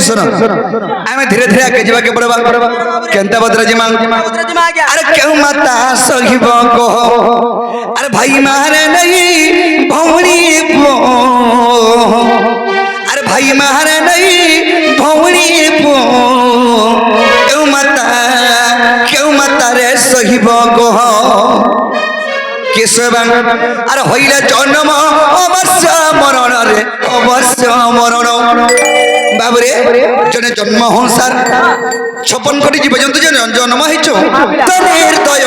सुनो आमे धीरे धीरे आगे जीवा के पड़वा केंता बदरा जी मांग अरे क्यों माता सहिब को अरे भाई मारे नहीं भौरी पो अरे भाई मारे नहीं भौरी पो क्यों माता रे सहिब को केशवान अरे हईले जन्म अवश्य मरण रे अवश्य मरण बाबरे जने जन्म संसार 56 कोटी जीव जंतु जने जन्म हिचो तो निर्दय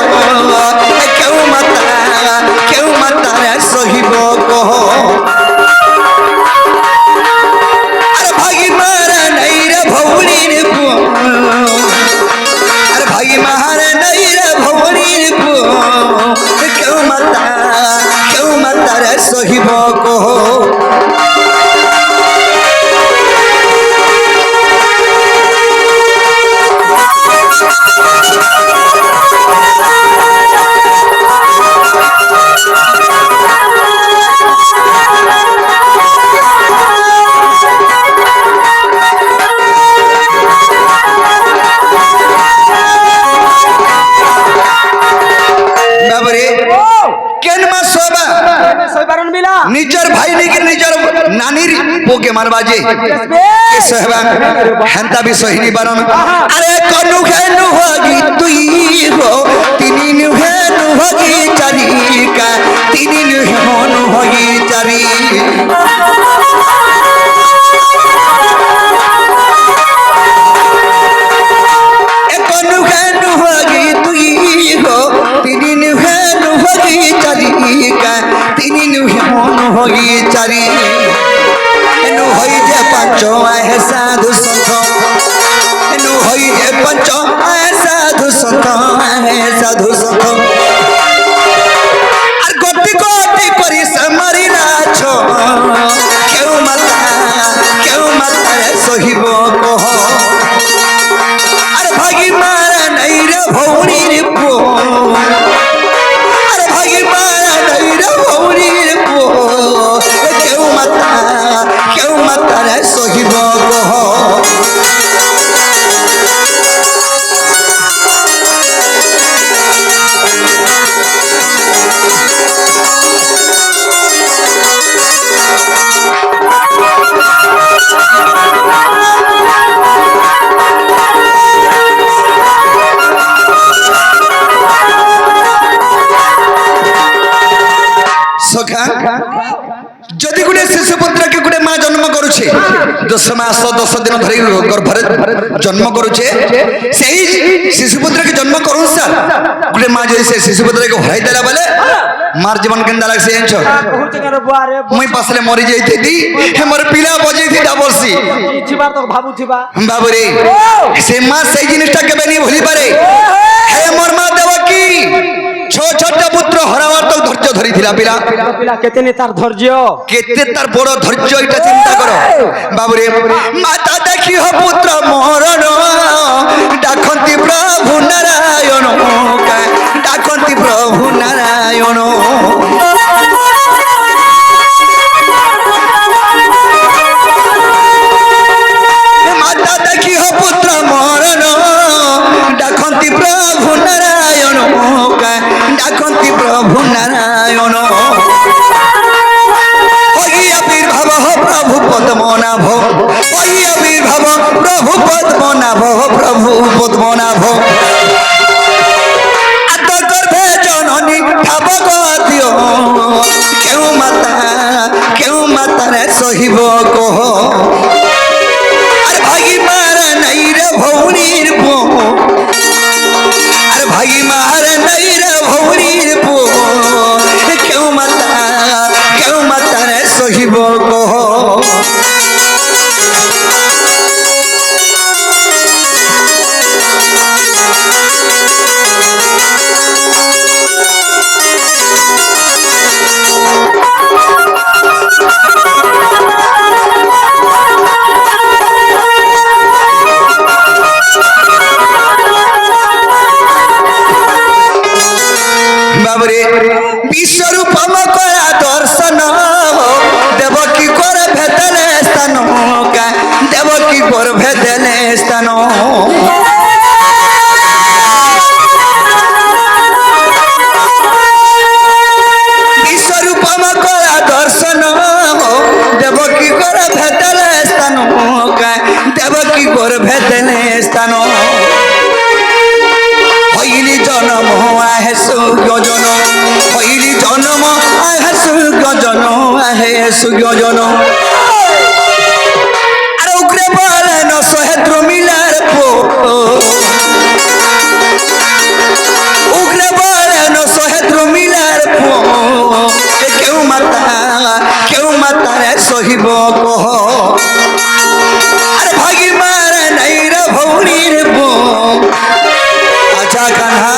क्यों माता रे सहिब को अरे भागी मारा नहीं रे भौरी रे पुआ अरे भागी मारा नहीं रे भौरी रे पुआ क्यों माता रे सहिब को निजर भाई नहीं के निजर नानी पोके मारबाजे केशवान हंता भी सही नहीं बारन अरे कनु खेनु होगी तुई हो तिनी नुहेनु होगी चारी का तिनी नुहेनु होगी चारी ए कनु खेनु होगी तुई हो तिनी नुहेनु होगी चारी का तिनी नुहेनु होगी चारी एनु होई जे पंचो आए साधु संत एनु होई जे पंचो आए साधु संत आर गोटी गोटी करी समारी नाचो क्यों माता रे सहिब को अरे भागी मारा नहीं रे भौरी रे पो अरे भागी मारा नहीं रे भौरी रे पो क्यों माता रे सहिब को जदि गुटे शिशुपुत्र के गुटे माँ जन्म करुचे 10 मास 10 दिन धरी गर्भरे जन्म करुचे सही शिशुपुत्र के जन्म करू सर गुटे माँ जदि से शिशुपुत्र के हराई देला बेले मार जीवन केंदा लाग से एंछ मुई पासले मरि जाई थी हे मोर पिला बजै थी डाबरसी छिबार तो भाबू छिबा बाबू रे से माँ सही जिनिसटा केबे नहीं भूली पारे हे मोर माँ देवकी छोटा पुत्र हरावार तक धैर्य धरी थिला पिला केते तार धैर्य केते तार बड़ धैर्य इटा चिंता करो बाबू रे माता देखी हो पुत्र मरण डाकंती प्रभु नारायण डाकंती प्रभु नारायण माता देखी हो पुत्र मरण डाकंती प्रभु नारायण डाकंती प्रभु नारायण आविर्भाव हो प्रभु पद्मनाभ आविर्भाव प्रभु पद्मनाभ प्रभु पद्मनाभ आत गर्भे जननी ठाव गद्य क्यों माता रे सहिब को अरे भागी मारा नहीं रे भौरी रे पो अरे भागी मारा नहीं रे भौरी रे पो क्यों माता रे सहिब को विश्वरूपम करा दर्शन देवकी कर भेदले स्थान देवकी कर भेद স্থান বিশ্বরূপম করা দর্শন দেবকী কর ভেতলে স্থান দেবকী কর ভেতলে স্থান হইলি জনম আহে সুগজন হইলি জনম আহে সুগজন আহে সুগজন আর উগ্রে বলে ন সহেদ্র মিলার পো উগ্রে বলে ন সহেদ্র মিলার পো কেউ মাতারে সহিব কহ আরে ভাগি মারে নাই রে ভৌণীর পো আচ্ছা কান্হা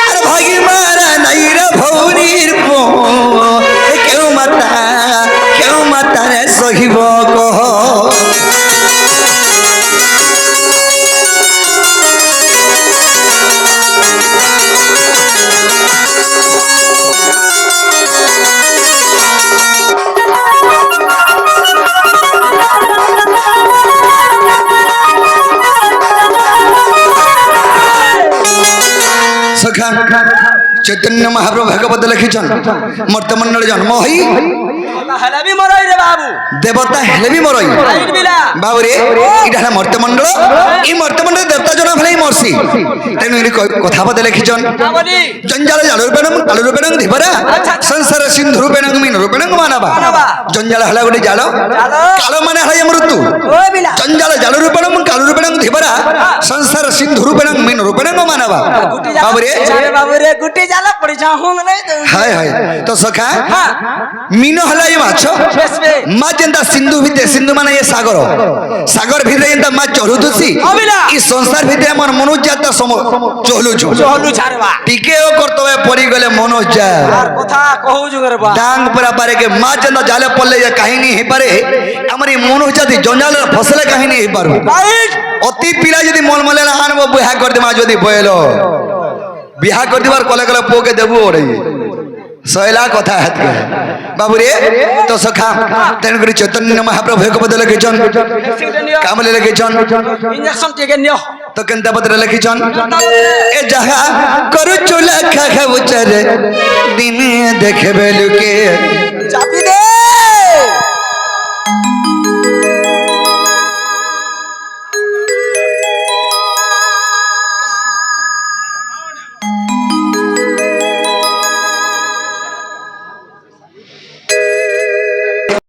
আর ভাগি মারা নাই রে ভৌরীর পো কেউ মাতারে সহিব কহ সখা চৈতন্য মহাপ্রভু ভাগবত লিখিছন মর্তমণ্ডল জন্ম হই দেবতা হেলে বি মরই বাবু রে এটা হল মর্তমণ্ডল এই মর্তমণ্ডল দেবতা জন হলে মরছি তেমন কথা বলতে লিখিছন জঞ্জাল জালুরূপেণং কালুরূপেণং ধীবরা সংসার সিন্ধুরূপেণং মীনরূপেণং মানবা জঞ্জাল হল গোটে জাল কাল মানে হল মৃত্যু জঞ্জাল জালুরূপেণং কালুরূপেণং ধীবরা সংসার সিন্ধুরূপেণং মীনরূপেণং মানবা বাবু রে গুটি জাল পড়িছা হুং নাই হায় হায় তো সখা মীন হল মাছ মা যেটা সিন্ধু ভিতরে সিন্ধু মানে এ সাগর সাগর ভিতরে যেটা মা চলুছি এই সংসার ভিতরে আমার মনুষ্য জাত চলুছু টিকে ও কর্তব্য পড়ি গলে মনুষ্য কথা কহুজু গরবা ডাং পরা পারে কে মা যেটা জালে পড়লে যে কাহিনী হে পারে আমার এই মনুষ্য জাতি জঞ্জাল ফসলে কাহিনী হে পারু অতি পিলা যদি মলমলে আনব বিহা করে মা যদি বইল বিহা করে দিবার কলে কলে পোকে দেবু ওরে সয়লা কথা হাতে বাবু রে তো সখা তেন করে চৈতন্য মহাপ্রভু ভাগবত লিখিছন কামলে লিখিছন ইনজেকশন টিকে নিও তো কেনতা পত্র লিখিছন এ যাহা করু চুলা খা খা উচরে দিন দেখবে লুকে চাপি